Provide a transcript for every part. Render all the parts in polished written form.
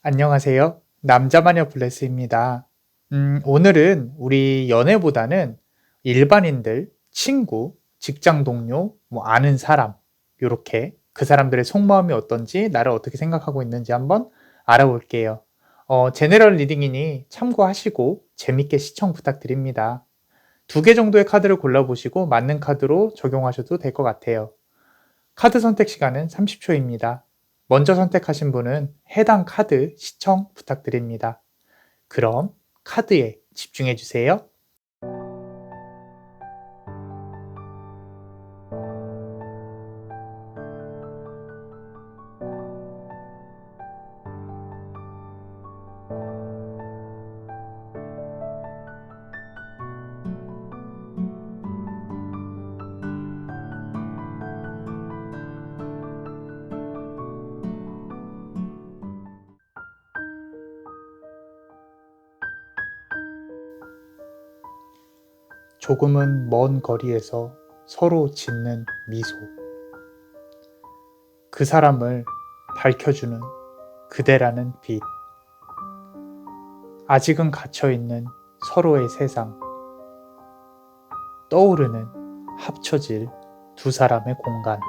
안녕하세요. 남자마녀 블레스입니다. 오늘은 우리 연애보다는 일반인들, 친구, 직장 동료, 아는 사람, 요렇게 그 사람들의 속마음이 어떤지, 나를 어떻게 생각하고 있는지 한번 알아볼게요. 제네럴 리딩이니 참고하시고 재밌게 시청 부탁드립니다. 2개 정도의 카드를 골라보시고 맞는 카드로 적용하셔도 될 것 같아요. 카드 선택 시간은 30초입니다. 먼저 선택하신 분은 해당 카드 시청 부탁드립니다. 그럼 카드에 집중해 주세요. 조금은 먼 거리에서 서로 짓는 미소. 그 사람을 밝혀주는 그대라는 빛. 아직은 갇혀있는 서로의 세상. 떠오르는 합쳐질 두 사람의 공간.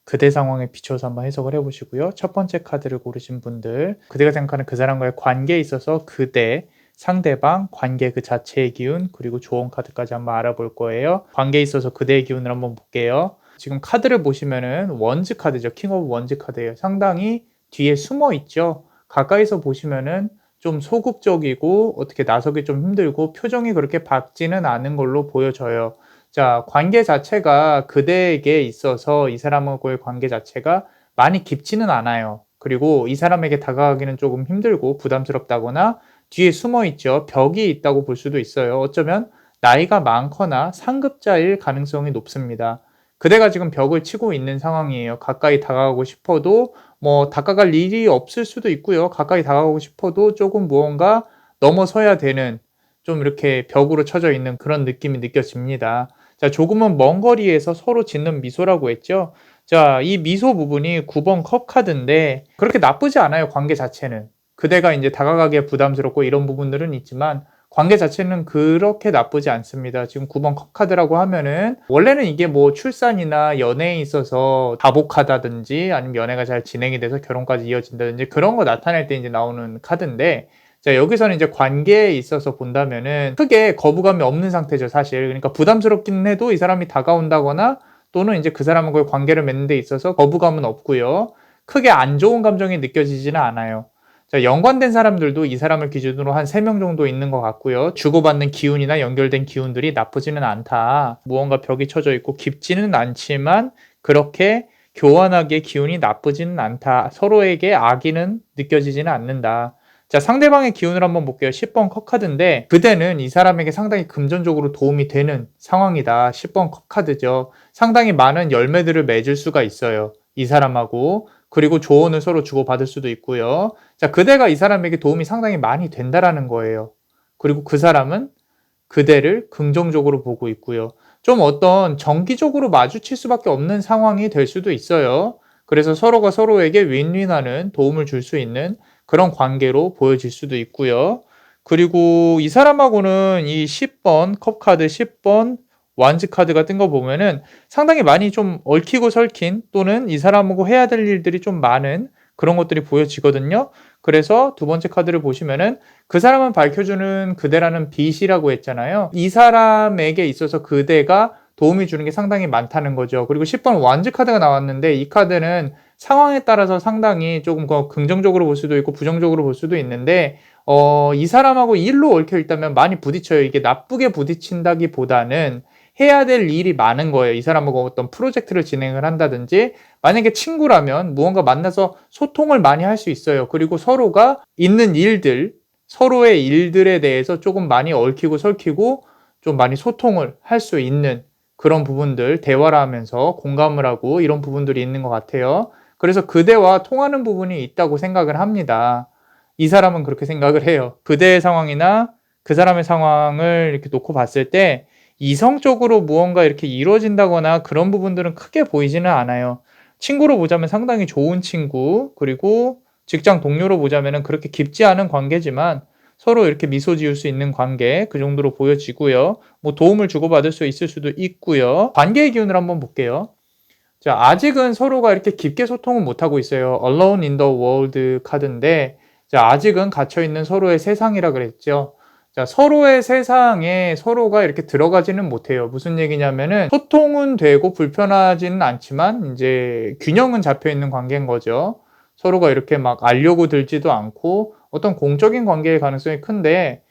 그대 상황에 비춰서 한번 해석을 해보시고요. 첫 번째 카드를 고르신 분들, 그대가 생각하는 그 사람과의 관계에 있어서 그대, 상대방, 관계 그 자체의 기운, 그리고 조언 카드까지 한번 알아볼 거예요. 관계에 있어서 그대의 기운을 한번 볼게요. 지금 카드를 보시면은 원즈 카드죠. 킹 오브 원즈 카드예요. 상당히 뒤에 숨어 있죠. 가까이서 보시면은 좀 소극적이고 어떻게 나서기 좀 힘들고 표정이 그렇게 밝지는 않은 걸로 보여져요. 자, 관계 자체가 그대에게 있어서 이 사람하고의 관계 자체가 많이 깊지는 않아요. 그리고 이 사람에게 다가가기는 조금 힘들고 부담스럽다거나 뒤에 숨어 있죠. 벽이 있다고 볼 수도 있어요. 어쩌면 나이가 많거나 상급자일 가능성이 높습니다. 그대가 지금 벽을 치고 있는 상황이에요. 가까이 다가가고 싶어도 다가갈 일이 없을 수도 있고요. 가까이 다가가고 싶어도 조금 무언가 넘어서야 되는 좀 이렇게 벽으로 쳐져 있는 그런 느낌이 느껴집니다. 자, 조금은 먼 거리에서 서로 짓는 미소라고 했죠. 자, 이 미소 부분이 9번 컵 카드인데 그렇게 나쁘지 않아요. 관계 자체는. 그대가 이제 다가가기에 부담스럽고 이런 부분들은 있지만 관계 자체는 그렇게 나쁘지 않습니다. 지금 9번 컵 카드라고 하면은 원래는 이게 출산이나 연애에 있어서 다복하다든지 아니면 연애가 잘 진행이 돼서 결혼까지 이어진다든지 그런 거 나타낼 때 이제 나오는 카드인데, 자, 여기서는 이제 관계에 있어서 본다면은 크게 거부감이 없는 상태죠, 사실. 그러니까 부담스럽긴 해도 이 사람이 다가온다거나 또는 이제 그 사람하고의 관계를 맺는 데 있어서 거부감은 없고요. 크게 안 좋은 감정이 느껴지지는 않아요. 자, 연관된 사람들도 이 사람을 기준으로 한 3명 정도 있는 것 같고요. 주고받는 기운이나 연결된 기운들이 나쁘지는 않다. 무언가 벽이 쳐져 있고 깊지는 않지만 그렇게 교환하기에 기운이 나쁘지는 않다. 서로에게 악의는 느껴지지는 않는다. 자, 상대방의 기운을 한번 볼게요. 10번 컵 카드인데 그대는 이 사람에게 상당히 금전적으로 도움이 되는 상황이다. 10번 컵 카드죠. 상당히 많은 열매들을 맺을 수가 있어요. 이 사람하고. 그리고 조언을 서로 주고받을 수도 있고요. 자, 그대가 이 사람에게 도움이 상당히 많이 된다라는 거예요. 그리고 그 사람은 그대를 긍정적으로 보고 있고요. 좀 어떤 정기적으로 마주칠 수밖에 없는 상황이 될 수도 있어요. 그래서 서로가 서로에게 윈윈하는 도움을 줄 수 있는 그런 관계로 보여질 수도 있고요. 그리고 이 사람하고는 이 10번 컵 카드, 10번 완즈 카드가 뜬 거 보면은 상당히 많이 좀 얽히고 설킨 또는 이 사람하고 해야 될 일들이 좀 많은 그런 것들이 보여지거든요. 그래서 두 번째 카드를 보시면은 그 사람은 밝혀주는 그대라는 빛이라고 했잖아요. 이 사람에게 있어서 그대가 도움이 주는 게 상당히 많다는 거죠. 그리고 10번 완즈 카드가 나왔는데 이 카드는 상황에 따라서 상당히 조금 긍정적으로 볼 수도 있고 부정적으로 볼 수도 있는데 이 사람하고 일로 얽혀 있다면 많이 부딪혀요. 이게 나쁘게 부딪힌다기보다는 해야 될 일이 많은 거예요. 이 사람하고 어떤 프로젝트를 진행을 한다든지 만약에 친구라면 무언가 만나서 소통을 많이 할 수 있어요. 그리고 서로가 있는 일들, 서로의 일들에 대해서 조금 많이 얽히고 설키고 좀 많이 소통을 할 수 있는 그런 부분들, 대화를 하면서 공감을 하고 이런 부분들이 있는 것 같아요. 그래서 그대와 통하는 부분이 있다고 생각을 합니다. 이 사람은 그렇게 생각을 해요. 그대의 상황이나 그 사람의 상황을 이렇게 놓고 봤을 때 이성적으로 무언가 이렇게 이루어진다거나 그런 부분들은 크게 보이지는 않아요. 친구로 보자면 상당히 좋은 친구, 그리고 직장 동료로 보자면 그렇게 깊지 않은 관계지만 서로 이렇게 미소 지을 수 있는 관계, 그 정도로 보여지고요. 뭐 도움을 주고받을 수 있을 수도 있고요. 관계의 기운을 한번 볼게요. 자, 아직은 서로가 이렇게 깊게 소통은 못하고 있어요. Alone in the World 카드인데, 자, 아직은 갇혀있는 서로의 세상이라 그랬죠. 자, 서로의 세상에 서로가 이렇게 들어가지는 못해요. 무슨 얘기냐면은 소통은 되고 불편하지는 않지만 이제 균형은 잡혀있는 관계인 거죠. 서로가 이렇게 막 알려고 들지도 않고 어떤 공적인 관계의 가능성이 큰데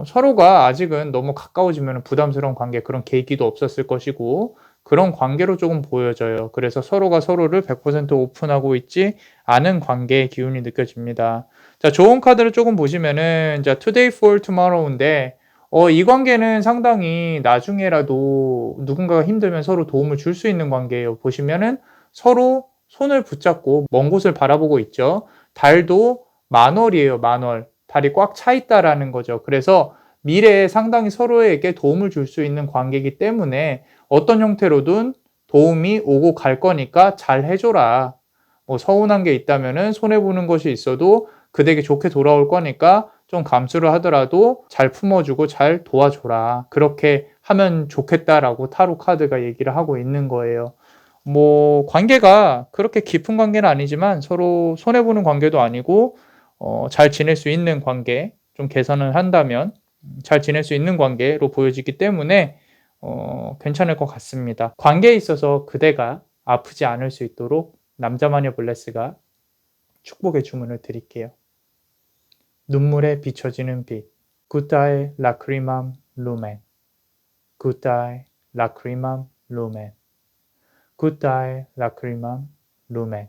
서로가 아직은 너무 가까워지면 부담스러운 관계, 그런 계기도 없었을 것이고 그런 관계로 조금 보여져요. 그래서 서로가 서로를 100% 오픈하고 있지 않은 관계의 기운이 느껴집니다. 자, 좋은 카드를 조금 보시면은 자, Today for Tomorrow인데 이 관계는 상당히 나중에라도 누군가가 힘들면 서로 도움을 줄 수 있는 관계예요. 보시면은 서로 손을 붙잡고 먼 곳을 바라보고 있죠. 달도 만월이에요, 만월. 달이 꽉 차 있다라는 거죠. 그래서 미래에 상당히 서로에게 도움을 줄 수 있는 관계이기 때문에 어떤 형태로든 도움이 오고 갈 거니까 잘 해줘라. 뭐 서운한 게 있다면은 손해보는 것이 있어도 그대에게 좋게 돌아올 거니까 좀 감수를 하더라도 잘 품어주고 잘 도와줘라. 그렇게 하면 좋겠다라고 타로 카드가 얘기를 하고 있는 거예요. 뭐 관계가 그렇게 깊은 관계는 아니지만 서로 손해보는 관계도 아니고 잘 지낼 수 있는 관계, 좀 개선을 한다면 잘 지낼 수 있는 관계로 보여지기 때문에 괜찮을 것 같습니다. 관계에 있어서 그대가 아프지 않을 수 있도록 남자마녀 블레스가 축복의 주문을 드릴게요. 눈물에 비춰지는 빛, 굿다이 라크리맘 루멘, 굿다이 라크리맘 루멘, 굿다이 라크리맘 루멘.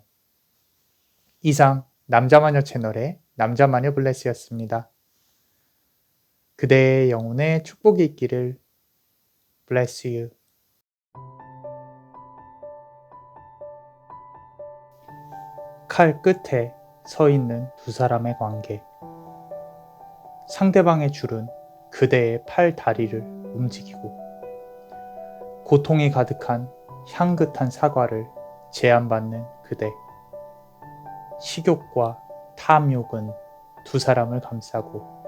이상 남자마녀 채널의 남자마녀 블레스였습니다. 그대의 영혼에 축복이 있기를. Bless you. 칼 끝에 서 있는 두 사람의 관계. 상대방의 줄은 그대의 팔 다리를 움직이고 고통이 가득한 향긋한 사과를 제안받는 그대. 식욕과 탐욕은 두 사람을 감싸고.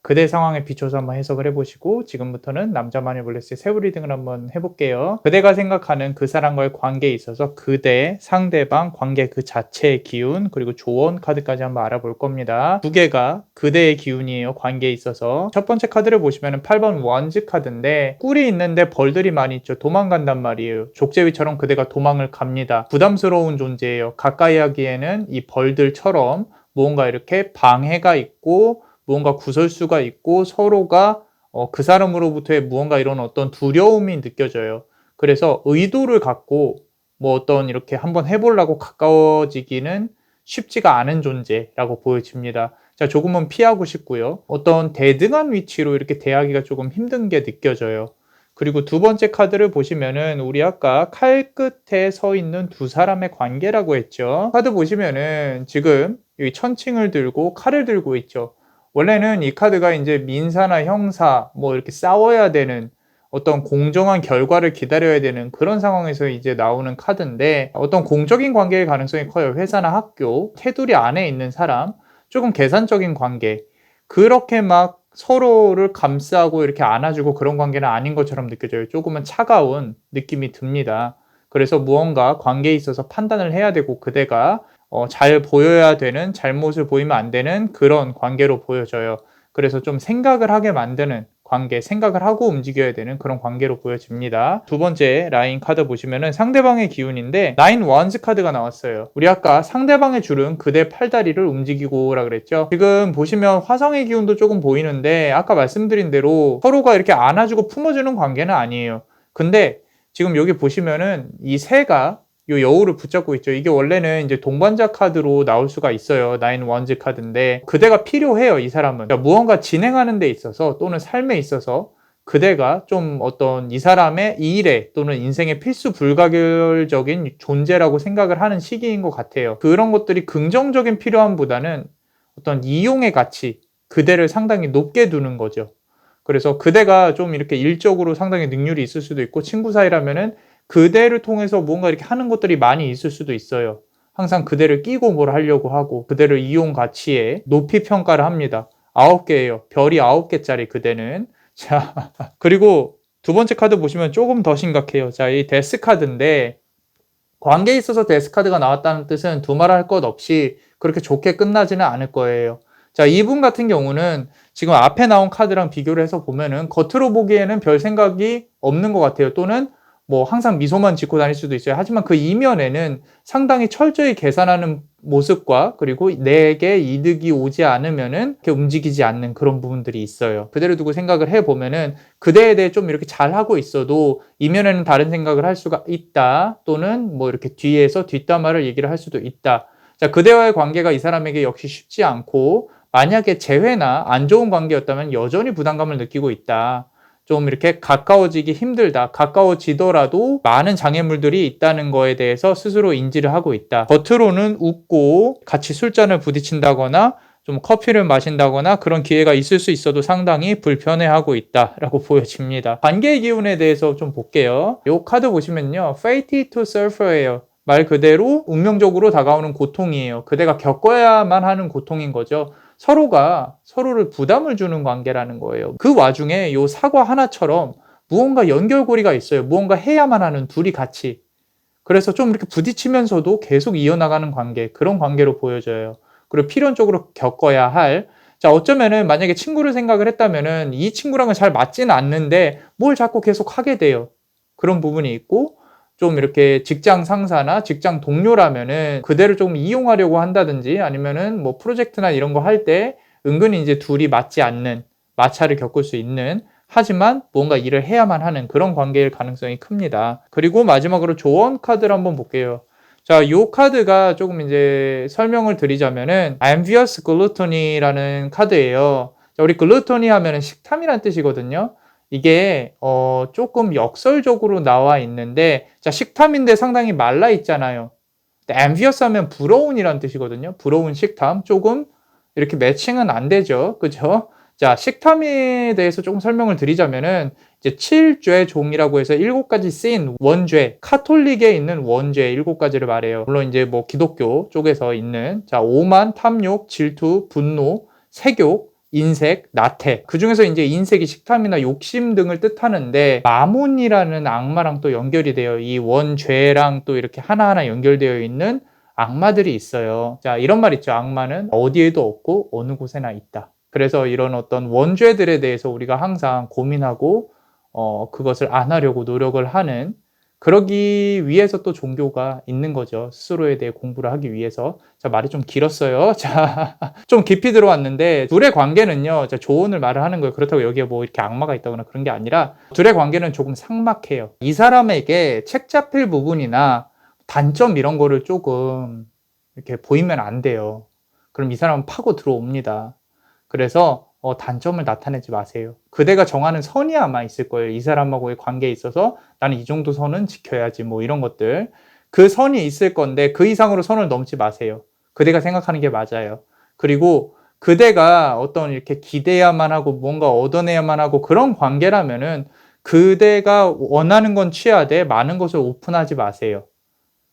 그대 상황에 비춰서 한번 해석을 해보시고 지금부터는 남자마녀 블레스의 세부 리딩을 한번 해볼게요. 그대가 생각하는 그 사람과의 관계에 있어서 그대, 상대방, 관계 그 자체의 기운, 그리고 조언 카드까지 한번 알아볼 겁니다. 두 개가 그대의 기운이에요. 관계에 있어서. 첫 번째 카드를 보시면 8번 원즈 카드인데 꿀이 있는데 벌들이 많이 있죠. 도망간단 말이에요. 족제비처럼 그대가 도망을 갑니다. 부담스러운 존재예요. 가까이 하기에는 이 벌들처럼 무언가 이렇게 방해가 있고 무언가 구설수가 있고 서로가 그 사람으로부터의 무언가 이런 어떤 두려움이 느껴져요. 그래서 의도를 갖고 뭐 어떤 이렇게 한번 해보려고 가까워지기는 쉽지가 않은 존재라고 보여집니다. 자, 조금은 피하고 싶고요. 어떤 대등한 위치로 이렇게 대하기가 조금 힘든 게 느껴져요. 그리고 두 번째 카드를 보시면은 우리 아까 칼 끝에 서 있는 두 사람의 관계라고 했죠. 카드 보시면은 지금 여기 천칭을 들고 칼을 들고 있죠. 원래는 이 카드가 이제 민사나 형사 뭐 이렇게 싸워야 되는 어떤 공정한 결과를 기다려야 되는 그런 상황에서 이제 나오는 카드인데 어떤 공적인 관계의 가능성이 커요. 회사나 학교, 테두리 안에 있는 사람, 조금 계산적인 관계. 그렇게 막 서로를 감싸고 이렇게 안아주고 그런 관계는 아닌 것처럼 느껴져요. 조금은 차가운 느낌이 듭니다. 그래서 무언가 관계에 있어서 판단을 해야 되고 그대가 잘 보여야 되는, 잘못을 보이면 안 되는 그런 관계로 보여져요. 그래서 좀 생각을 하게 만드는 관계, 생각을 하고 움직여야 되는 그런 관계로 보여집니다. 두 번째 라인 카드 보시면은 상대방의 기운인데 나인 원즈 카드가 나왔어요. 우리 아까 상대방의 줄은 그대 팔다리를 움직이고라 그랬죠. 지금 보시면 화성의 기운도 조금 보이는데 아까 말씀드린 대로 서로가 이렇게 안아주고 품어주는 관계는 아니에요. 근데 지금 여기 보시면은 이 새가 이 여우를 붙잡고 있죠. 이게 원래는 이제 동반자 카드로 나올 수가 있어요. 나인 원즈 카드인데 그대가 필요해요. 이 사람은. 그러니까 무언가 진행하는 데 있어서 또는 삶에 있어서 그대가 좀 어떤 이 사람의 일에 또는 인생의 필수 불가결적인 존재라고 생각을 하는 시기인 것 같아요. 그런 것들이 긍정적인 필요함보다는 어떤 이용의 가치, 그대를 상당히 높게 두는 거죠. 그래서 그대가 좀 이렇게 일적으로 상당히 능률이 있을 수도 있고 친구 사이라면은 그대를 통해서 뭔가 이렇게 하는 것들이 많이 있을 수도 있어요. 항상 그대를 끼고 뭘 하려고 하고 그대를 이용 가치에 높이 평가를 합니다. 9개예요. 별이 9개짜리 그대는. 자, 그리고 두 번째 카드 보시면 조금 더 심각해요. 자, 이 데스 카드인데 관계에 있어서 데스 카드가 나왔다는 뜻은 두말할 것 없이 그렇게 좋게 끝나지는 않을 거예요. 자, 이분 같은 경우는 지금 앞에 나온 카드랑 비교를 해서 보면은 겉으로 보기에는 별 생각이 없는 것 같아요. 또는 뭐 항상 미소만 짓고 다닐 수도 있어요. 하지만 그 이면에는 상당히 철저히 계산하는 모습과 그리고 내게 이득이 오지 않으면은 이렇게 움직이지 않는 그런 부분들이 있어요. 그대로 두고 생각을 해보면은 그대에 대해 좀 이렇게 잘하고 있어도 이면에는 다른 생각을 할 수가 있다. 또는 뭐 이렇게 뒤에서 뒷담화를 얘기를 할 수도 있다. 자, 그대와의 관계가 이 사람에게 역시 쉽지 않고 만약에 재회나 안 좋은 관계였다면 여전히 부담감을 느끼고 있다. 좀 이렇게 가까워지기 힘들다. 가까워지더라도 많은 장애물들이 있다는 거에 대해서 스스로 인지를 하고 있다. 겉으로는 웃고 같이 술잔을 부딪힌다거나 좀 커피를 마신다거나 그런 기회가 있을 수 있어도 상당히 불편해하고 있다라고 보여집니다. 관계의 기운에 대해서 좀 볼게요. 이 카드 보시면요. Fate to Suffer예요. 말 그대로 운명적으로 다가오는 고통이에요. 그대가 겪어야만 하는 고통인 거죠. 서로가 서로를 부담을 주는 관계라는 거예요. 그 와중에 요 사과 하나처럼 무언가 연결고리가 있어요. 무언가 해야만 하는 둘이 같이. 그래서 좀 이렇게 부딪히면서도 계속 이어나가는 관계, 그런 관계로 보여져요. 그리고 필연적으로 겪어야 할, 자, 어쩌면은 만약에 친구를 생각을 했다면은 이 친구랑은 잘 맞지는 않는데 뭘 자꾸 계속 하게 돼요. 그런 부분이 있고, 좀 이렇게 직장 상사나 직장 동료라면은 그대를 조금 이용하려고 한다든지 아니면은 뭐 프로젝트나 이런 거 할 때 은근히 이제 둘이 맞지 않는 마찰을 겪을 수 있는, 하지만 뭔가 일을 해야만 하는 그런 관계일 가능성이 큽니다. 그리고 마지막으로 조언 카드를 한번 볼게요. 자, 요 카드가 조금 이제 설명을 드리자면은 Envious Gluttony라는 카드예요. 자, 우리 글루토니 하면은 식탐이란 뜻이거든요. 이게 조금 역설적으로 나와 있는데, 자, 식탐인데 상당히 말라 있잖아요. envious 하면 부러운이란 뜻이거든요. 부러운 식탐. 조금 이렇게 매칭은 안 되죠. 그죠? 자, 식탐에 대해서 조금 설명을 드리자면은 이제 7죄종이라고 해서 7가지 쓰인 원죄, 카톨릭에 있는 원죄 7가지를 말해요. 물론 이제 뭐 기독교 쪽에서 있는, 자, 오만, 탐욕, 질투, 분노, 색욕, 인색, 나태. 그 중에서 이제 인색이 식탐이나 욕심 등을 뜻하는데 마몬이라는 악마랑 또 연결이 돼요. 이 원죄랑 또 이렇게 하나하나 연결되어 있는 악마들이 있어요. 자, 이런 말 있죠. 악마는 어디에도 없고 어느 곳에나 있다. 그래서 이런 어떤 원죄들에 대해서 우리가 항상 고민하고 그것을 안 하려고 노력을 하는, 그러기 위해서 또 종교가 있는 거죠. 스스로에 대해 공부를 하기 위해서. 자, 말이 좀 길었어요. 자, 좀 깊이 들어왔는데 둘의 관계는요. 자, 조언을 말을 하는 거예요. 그렇다고 여기에 뭐 이렇게 악마가 있다거나 그런 게 아니라 둘의 관계는 조금 삭막해요. 이 사람에게 책 잡힐 부분이나 단점 이런 거를 조금 이렇게 보이면 안 돼요. 그럼 이 사람은 파고 들어옵니다. 그래서 단점을 나타내지 마세요. 그대가 정하는 선이 아마 있을 거예요. 이 사람하고의 관계에 있어서 나는 이 정도 선은 지켜야지, 뭐 이런 것들. 그 선이 있을 건데 그 이상으로 선을 넘지 마세요. 그대가 생각하는 게 맞아요. 그리고 그대가 어떤 이렇게 기대야만 하고 뭔가 얻어내야만 하고 그런 관계라면은 그대가 원하는 건 취하되 많은 것을 오픈하지 마세요.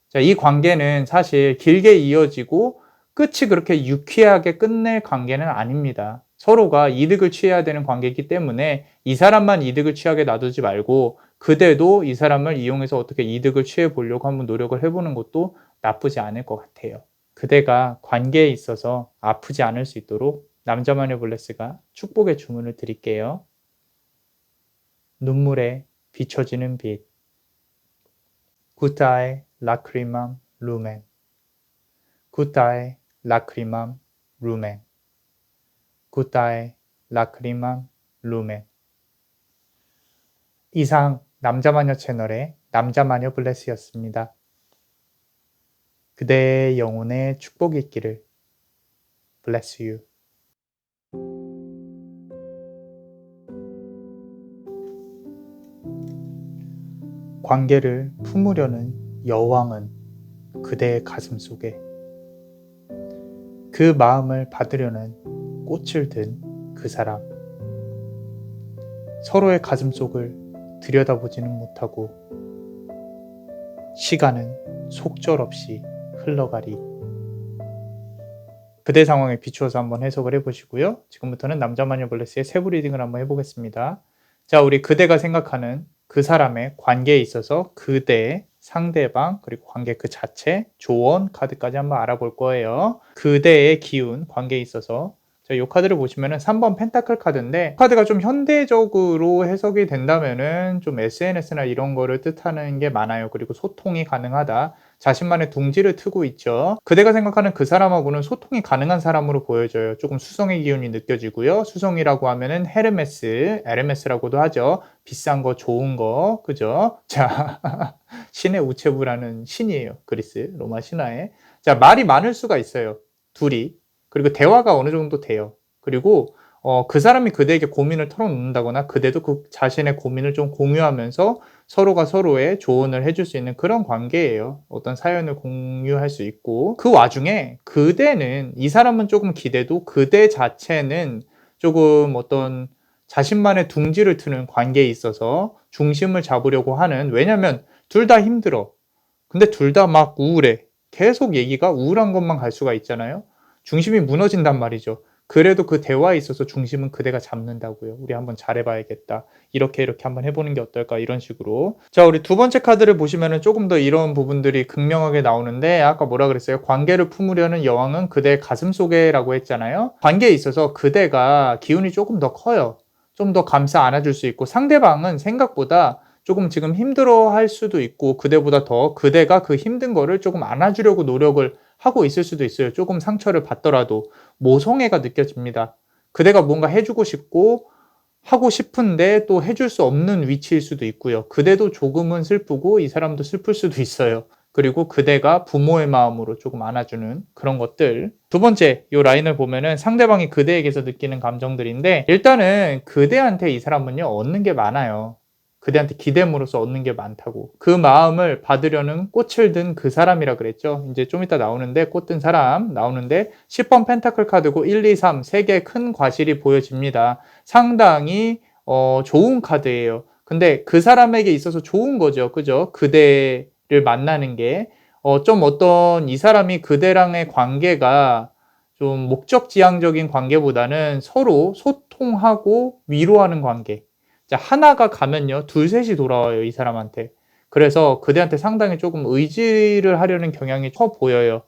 자, 이 관계는 사실 길게 이어지고 끝이 그렇게 유쾌하게 끝낼 관계는 아닙니다. 서로가 이득을 취해야 되는 관계이기 때문에 이 사람만 이득을 취하게 놔두지 말고 그대도 이 사람을 이용해서 어떻게 이득을 취해 보려고 한번 노력을 해보는 것도 나쁘지 않을 것 같아요. 그대가 관계에 있어서 아프지 않을 수 있도록 남자마녀 블레스가 축복의 주문을 드릴게요. 눈물에 비춰지는 빛. Gutae lacrimam lumen. Gutae lacrimam lumen. Gutae lacrimam lumen. 이상 남자마녀 채널의 남자마녀 블레스였습니다. 그대의 영혼에 축복이 있기를. Bless you. 관계를 품으려는 여왕은 그대의 가슴 속에, 그 마음을 받으려는 꽃을 든 그 사람, 서로의 가슴 속을 들여다보지는 못하고 시간은 속절없이 흘러가리. 그대 상황에 비추어서 한번 해석을 해보시고요. 지금부터는 남자마녀블레스의 세부 리딩을 한번 해보겠습니다. 자, 우리 그대가 생각하는 그 사람의 관계에 있어서 그대, 상대방, 그리고 관계 그 자체, 조언 카드까지 한번 알아볼 거예요. 그대의 기운, 관계에 있어서 자, 이 카드를 보시면은 3번 펜타클 카드인데 카드가 좀 현대적으로 해석이 된다면은 좀 SNS나 이런 거를 뜻하는 게 많아요. 그리고 소통이 가능하다. 자신만의 둥지를 트고 있죠. 그대가 생각하는 그 사람하고는 소통이 가능한 사람으로 보여져요. 조금 수성의 기운이 느껴지고요. 수성이라고 하면은 헤르메스, 에르메스라고도 하죠. 비싼 거, 좋은 거, 그죠? 자, 신의 우체부라는 신이에요. 그리스, 로마 신화에. 자, 말이 많을 수가 있어요. 둘이. 그리고 대화가 어느 정도 돼요. 그리고 그 사람이 그대에게 고민을 털어놓는다거나 그대도 그 자신의 고민을 좀 공유하면서 서로가 서로의 조언을 해줄 수 있는 그런 관계예요. 어떤 사연을 공유할 수 있고 그 와중에 그대는 이 사람은 조금 기대도 그대 자체는 조금 어떤 자신만의 둥지를 트는 관계에 있어서 중심을 잡으려고 하는 왜냐면 둘 다 힘들어. 근데 둘 다 막 우울해. 계속 얘기가 우울한 것만 갈 수가 있잖아요. 중심이 무너진단 말이죠. 그래도 그 대화에 있어서 중심은 그대가 잡는다고요. 우리 한번 잘해봐야겠다. 이렇게 한번 해보는 게 어떨까 이런 식으로. 자, 우리 두 번째 카드를 보시면은 조금 더 이런 부분들이 극명하게 나오는데 아까 뭐라 그랬어요? 관계를 품으려는 여왕은 그대의 가슴 속에라고 했잖아요. 관계에 있어서 그대가 기운이 조금 더 커요. 좀 더 감싸 안아줄 수 있고 상대방은 생각보다 조금 지금 힘들어 할 수도 있고 그대보다 더 그대가 그 힘든 거를 조금 안아주려고 노력을 하고 있을 수도 있어요. 조금 상처를 받더라도 모성애가 느껴집니다. 그대가 뭔가 해주고 싶고 하고 싶은데 또 해줄 수 없는 위치일 수도 있고요. 그대도 조금은 슬프고 이 사람도 슬플 수도 있어요. 그리고 그대가 부모의 마음으로 조금 안아주는 그런 것들. 두 번째, 이 라인을 보면은 상대방이 그대에게서 느끼는 감정들인데 일단은 그대한테 이 사람은요 얻는 게 많아요. 그대한테 기대물로서 얻는 게 많다고. 그 마음을 받으려는 꽃을 든 그 사람이라 그랬죠. 이제 좀 이따 나오는데 꽃 든 사람 나오는데 10번 펜타클 카드고 1, 2, 3 세 개의 큰 과실이 보여집니다. 상당히 좋은 카드예요. 근데 그 사람에게 있어서 좋은 거죠. 그죠? 그대를 만나는 게 좀 어떤 이 사람이 그대랑의 관계가 좀 목적지향적인 관계보다는 서로 소통하고 위로하는 관계. 자, 하나가 가면요, 둘, 셋이 돌아와요, 이 사람한테. 그래서 그대한테 상당히 조금 의지를 하려는 경향이 커 보여요.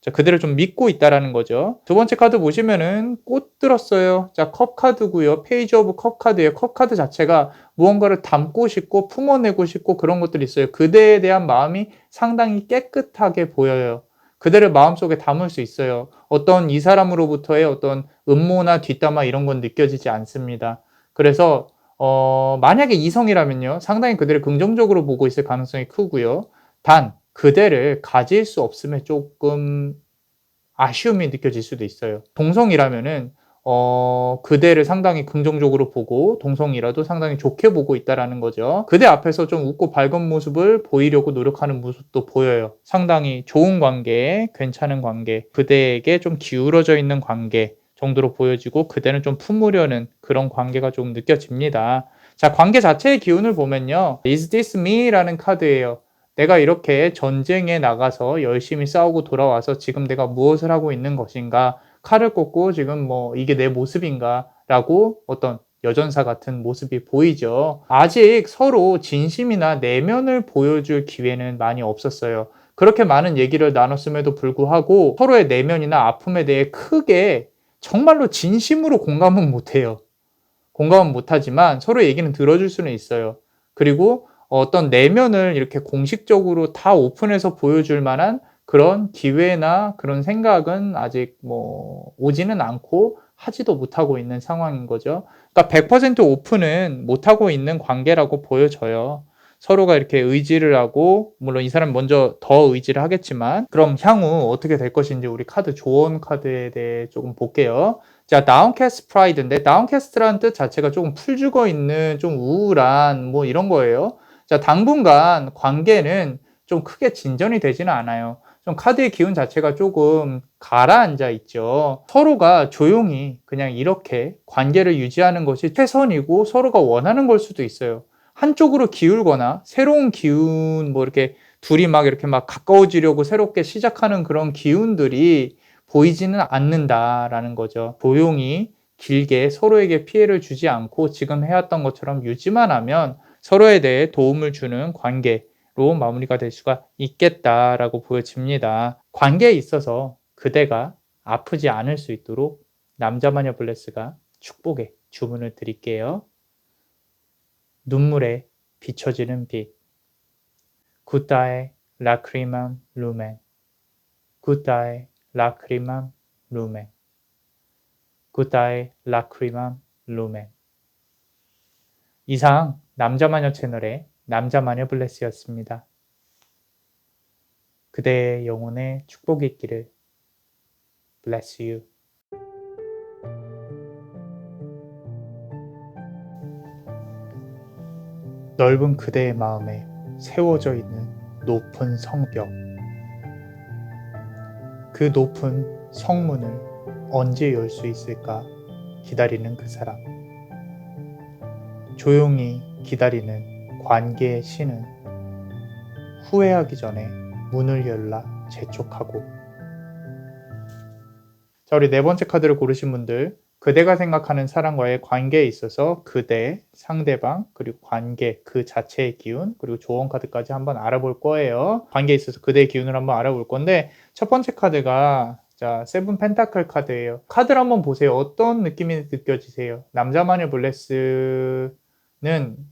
자, 그대를 좀 믿고 있다라는 거죠. 두 번째 카드 보시면은 꽃 들었어요. 자, 컵 카드고요. 페이지 오브 컵 카드예요. 컵 카드 자체가 무언가를 담고 싶고 품어내고 싶고 그런 것들이 있어요. 그대에 대한 마음이 상당히 깨끗하게 보여요. 그대를 마음속에 담을 수 있어요. 어떤 이 사람으로부터의 어떤 음모나 뒷담화 이런 건 느껴지지 않습니다. 그래서 만약에 이성이라면요. 상당히 그대를 긍정적으로 보고 있을 가능성이 크고요. 단, 그대를 가질 수 없음에 조금 아쉬움이 느껴질 수도 있어요. 동성이라면은, 그대를 상당히 긍정적으로 보고, 동성이라도 상당히 좋게 보고 있다라는 거죠. 그대 앞에서 좀 웃고 밝은 모습을 보이려고 노력하는 모습도 보여요. 상당히 좋은 관계, 괜찮은 관계, 그대에게 좀 기울어져 있는 관계, 정도로 보여지고 그대는 좀 품으려는 그런 관계가 좀 느껴집니다. 자, 관계 자체의 기운을 보면요. Is this me? 라는 카드예요. 내가 이렇게 전쟁에 나가서 열심히 싸우고 돌아와서 지금 내가 무엇을 하고 있는 것인가? 칼을 꽂고 지금 뭐 이게 내 모습인가? 라고 어떤 여전사 같은 모습이 보이죠. 아직 서로 진심이나 내면을 보여줄 기회는 많이 없었어요. 그렇게 많은 얘기를 나눴음에도 불구하고 서로의 내면이나 아픔에 대해 크게 정말로 진심으로 공감은 못해요. 공감은 못하지만 서로 얘기는 들어줄 수는 있어요. 그리고 어떤 내면을 이렇게 공식적으로 다 오픈해서 보여줄 만한 그런 기회나 그런 생각은 아직 뭐 오지는 않고 하지도 못하고 있는 상황인 거죠. 그러니까 100% 오픈은 못하고 있는 관계라고 보여져요. 서로가 이렇게 의지를 하고 물론 이 사람이 먼저 더 의지를 하겠지만 그럼 향후 어떻게 될 것인지 우리 카드 조언 카드에 대해 조금 볼게요. 자, downcast pride인데 downcast라는 뜻 자체가 조금 풀 죽어 있는 좀 우울한 뭐 이런 거예요. 자, 당분간 관계는 좀 크게 진전이 되지는 않아요. 좀 카드의 기운 자체가 조금 가라앉아 있죠. 서로가 조용히 그냥 이렇게 관계를 유지하는 것이 최선이고 서로가 원하는 걸 수도 있어요. 한쪽으로 기울거나 새로운 기운 뭐 이렇게 둘이 막 이렇게 막 가까워지려고 새롭게 시작하는 그런 기운들이 보이지는 않는다라는 거죠. 조용히 길게 서로에게 피해를 주지 않고 지금 해왔던 것처럼 유지만 하면 서로에 대해 도움을 주는 관계로 마무리가 될 수가 있겠다라고 보여집니다. 관계에 있어서 그대가 아프지 않을 수 있도록 남자마녀 블레스가 축복의 주문을 드릴게요. 눈물에 비춰지는 빛. Gutae lacrimam lumen. Gutae lacrimam lumen. Gutae lacrimam lumen. 이상 남자마녀 채널의 남자마녀 블레스였습니다. 그대의 영혼에 축복이 있기를. Bless you. 넓은 그대의 마음에 세워져 있는 높은 성벽. 그 높은 성문을 언제 열 수 있을까 기다리는 그 사람. 조용히 기다리는 관계의 신은 후회하기 전에 문을 열라 재촉하고. 자, 우리 네 번째 카드를 고르신 분들, 그대가 생각하는 사람과의 관계에 있어서 그대, 상대방, 그리고 관계 그 자체의 기운, 그리고 조언 카드까지 한번 알아볼 거예요. 관계에 있어서 그대의 기운을 한번 알아볼 건데, 첫 번째 카드가 자, 세븐 펜타클 카드예요. 카드를 한번 보세요. 어떤 느낌이 느껴지세요? 남자마녀 블레스는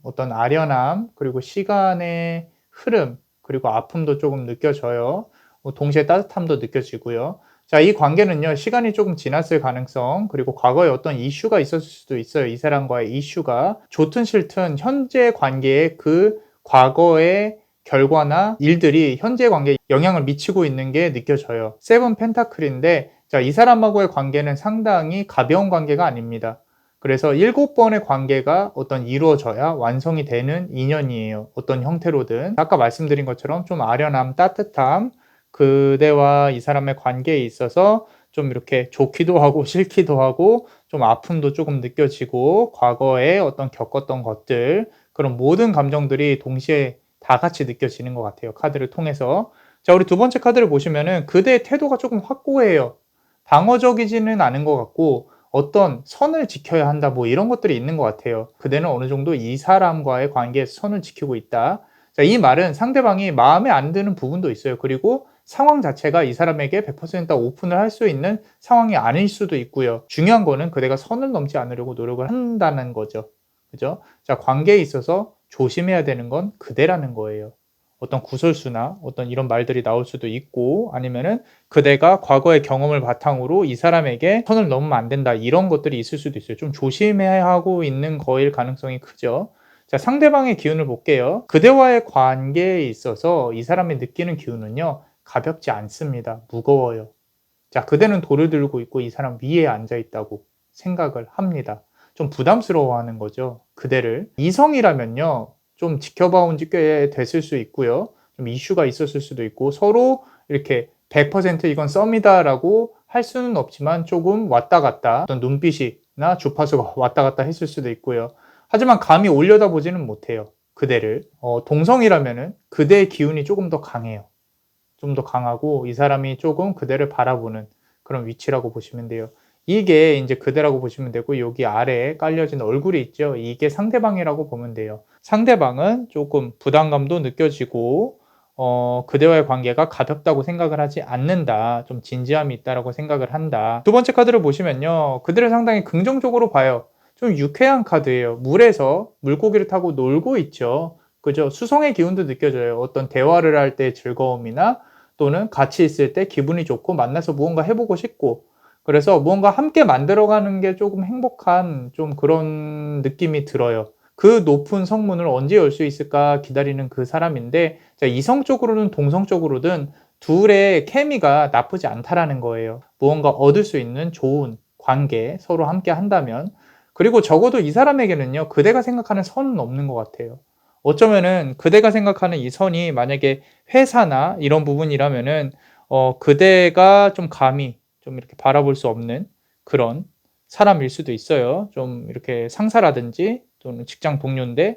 어떤 아련함, 그리고 시간의 흐름, 그리고 아픔도 조금 느껴져요. 동시에 따뜻함도 느껴지고요. 자, 이 관계는요, 시간이 조금 지났을 가능성, 그리고 과거에 어떤 이슈가 있었을 수도 있어요. 이 사람과의 이슈가. 좋든 싫든 현재 관계의 그 과거의 결과나 일들이 현재 관계에 영향을 미치고 있는 게 느껴져요. 세븐 펜타클인데, 자, 이 사람하고의 관계는 상당히 가벼운 관계가 아닙니다. 그래서 7번의 관계가 어떤 이루어져야 완성이 되는 인연이에요. 어떤 형태로든. 아까 말씀드린 것처럼 좀 아련함, 따뜻함, 그대와 이 사람의 관계에 있어서 좀 이렇게 좋기도 하고 싫기도 하고 좀 아픔도 조금 느껴지고 과거에 어떤 겪었던 것들, 그런 모든 감정들이 동시에 다 같이 느껴지는 것 같아요. 카드를 통해서. 자, 우리 두 번째 카드를 보시면은 그대의 태도가 조금 확고해요. 방어적이지는 않은 것 같고 어떤 선을 지켜야 한다 뭐 이런 것들이 있는 것 같아요. 그대는 어느 정도 이 사람과의 관계에서 선을 지키고 있다. 자, 이 말은 상대방이 마음에 안 드는 부분도 있어요. 그리고 상황 자체가 이 사람에게 100% 오픈을 할 수 있는 상황이 아닐 수도 있고요. 중요한 거는 그대가 선을 넘지 않으려고 노력을 한다는 거죠. 그죠? 자, 관계에 있어서 조심해야 되는 건 그대라는 거예요. 어떤 구설수나 어떤 이런 말들이 나올 수도 있고 아니면은 그대가 과거의 경험을 바탕으로 이 사람에게 선을 넘으면 안 된다 이런 것들이 있을 수도 있어요. 좀 조심해야 하고 있는 거일 가능성이 크죠. 자, 상대방의 기운을 볼게요. 그대와의 관계에 있어서 이 사람이 느끼는 기운은요, 가볍지 않습니다. 무거워요. 자, 그대는 돌을 들고 있고 이 사람 위에 앉아 있다고 생각을 합니다. 좀 부담스러워하는 거죠. 그대를. 이성이라면요, 좀 지켜봐 온 지 꽤 됐을 수 있고요. 좀 이슈가 있었을 수도 있고 서로 이렇게 100% 이건 썸이다라고 할 수는 없지만 조금 왔다 갔다 어떤 눈빛이나 주파수가 왔다 갔다 했을 수도 있고요. 하지만 감히 올려다보지는 못해요. 그대를. 동성이라면은 그대의 기운이 조금 더 강해요. 좀 더 강하고 이 사람이 조금 그대를 바라보는 그런 위치라고 보시면 돼요. 이게 이제 그대라고 보시면 되고 여기 아래에 깔려진 얼굴이 있죠. 이게 상대방이라고 보면 돼요. 상대방은 조금 부담감도 느껴지고 그대와의 관계가 가볍다고 생각을 하지 않는다. 좀 진지함이 있다라고 생각을 한다. 두 번째 카드를 보시면요. 그들을 상당히 긍정적으로 봐요. 좀 유쾌한 카드예요. 물에서 물고기를 타고 놀고 있죠. 그죠? 수성의 기운도 느껴져요. 어떤 대화를 할 때 즐거움이나 또는 같이 있을 때 기분이 좋고 만나서 무언가 해보고 싶고 그래서 무언가 함께 만들어가는 게 조금 행복한 좀 그런 느낌이 들어요. 그 높은 성문을 언제 열 수 있을까 기다리는 그 사람인데 자, 이성적으로는 동성적으로든 둘의 케미가 나쁘지 않다라는 거예요. 무언가 얻을 수 있는 좋은 관계 서로 함께 한다면 그리고 적어도 이 사람에게는요 그대가 생각하는 선은 없는 것 같아요. 어쩌면은 그대가 생각하는 이 선이 만약에 회사나 이런 부분이라면은 그대가 좀 감히 좀 이렇게 바라볼 수 없는 그런 사람일 수도 있어요. 좀 이렇게 상사라든지 또는 직장 동료인데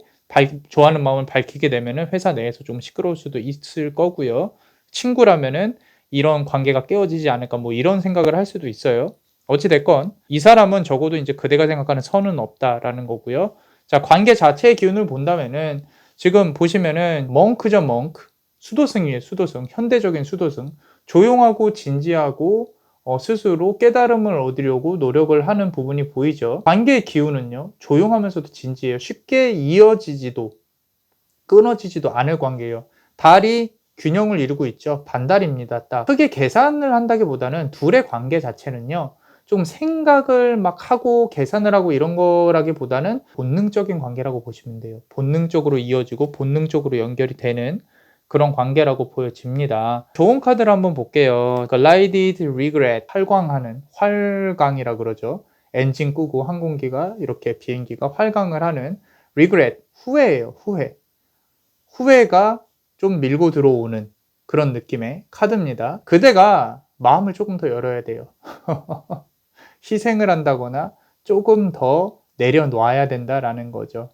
좋아하는 마음을 밝히게 되면은 회사 내에서 좀 시끄러울 수도 있을 거고요. 친구라면은 이런 관계가 깨어지지 않을까 뭐 이런 생각을 할 수도 있어요. 어찌 됐건 이 사람은 적어도 이제 그대가 생각하는 선은 없다라는 거고요. 자, 관계 자체의 기운을 본다면은 지금 보시면은 멍크죠, 멍크. 수도승이에요, 수도승. 현대적인 수도승. 조용하고 진지하고 스스로 깨달음을 얻으려고 노력을 하는 부분이 보이죠. 관계의 기운은요, 조용하면서도 진지해요. 쉽게 이어지지도 끊어지지도 않을 관계예요. 달이 균형을 이루고 있죠. 반달입니다. 딱 크게 계산을 한다기보다는 둘의 관계 자체는요, 좀 생각을 막 하고 계산을 하고 이런 거라기보다는 본능적인 관계라고 보시면 돼요. 본능적으로 이어지고 본능적으로 연결이 되는 그런 관계라고 보여집니다. 좋은 카드를 한번 볼게요. Glided Regret, 활광하는, 활강이라 그러죠. 엔진 끄고 항공기가 이렇게 비행기가 활강을 하는 Regret, 후회예요. 후회. 후회가 좀 밀고 들어오는 그런 느낌의 카드입니다. 그대가 마음을 조금 더 열어야 돼요. 희생을 한다거나 조금 더 내려놔야 된다라는 거죠.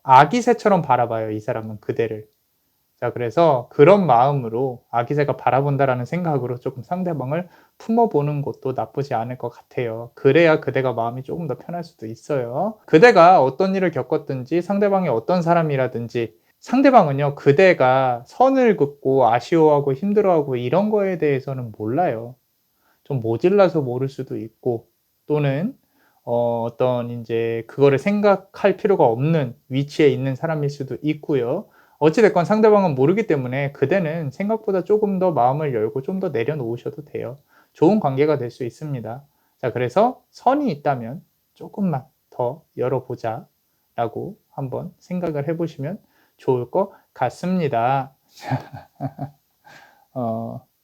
아기새처럼 바라봐요, 이 사람은 그대를. 자, 그래서 그런 마음으로 아기새가 바라본다라는 생각으로 조금 상대방을 품어보는 것도 나쁘지 않을 것 같아요. 그래야 그대가 마음이 조금 더 편할 수도 있어요. 그대가 어떤 일을 겪었든지 상대방이 어떤 사람이라든지 상대방은요, 그대가 선을 긋고 아쉬워하고 힘들어하고 이런 거에 대해서는 몰라요. 좀 모질라서 모를 수도 있고, 또는 어떤 이제 그거를 생각할 필요가 없는 위치에 있는 사람일 수도 있고요. 어찌됐건 상대방은 모르기 때문에 그대는 생각보다 조금 더 마음을 열고 좀 더 내려놓으셔도 돼요. 좋은 관계가 될 수 있습니다. 자, 그래서 선이 있다면 조금만 더 열어보자 라고 한번 생각을 해보시면 좋을 것 같습니다.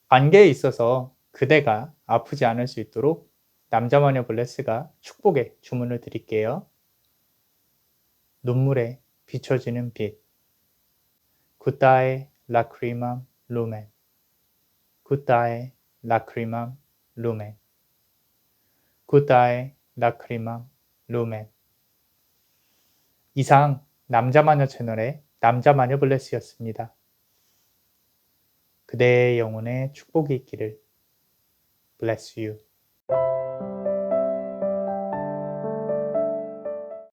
관계에 있어서 그대가 아프지 않을 수 있도록 남자마녀 블레스가 축복의 주문을 드릴게요. 눈물에 비춰지는 빛. Gutae lacrimam lumen. Gutae lacrimam lumen. Gutae lacrimam lumen. 이상 남자마녀 채널의 남자마녀 블레스였습니다. 그대의 영혼에 축복이 있기를. Bless you.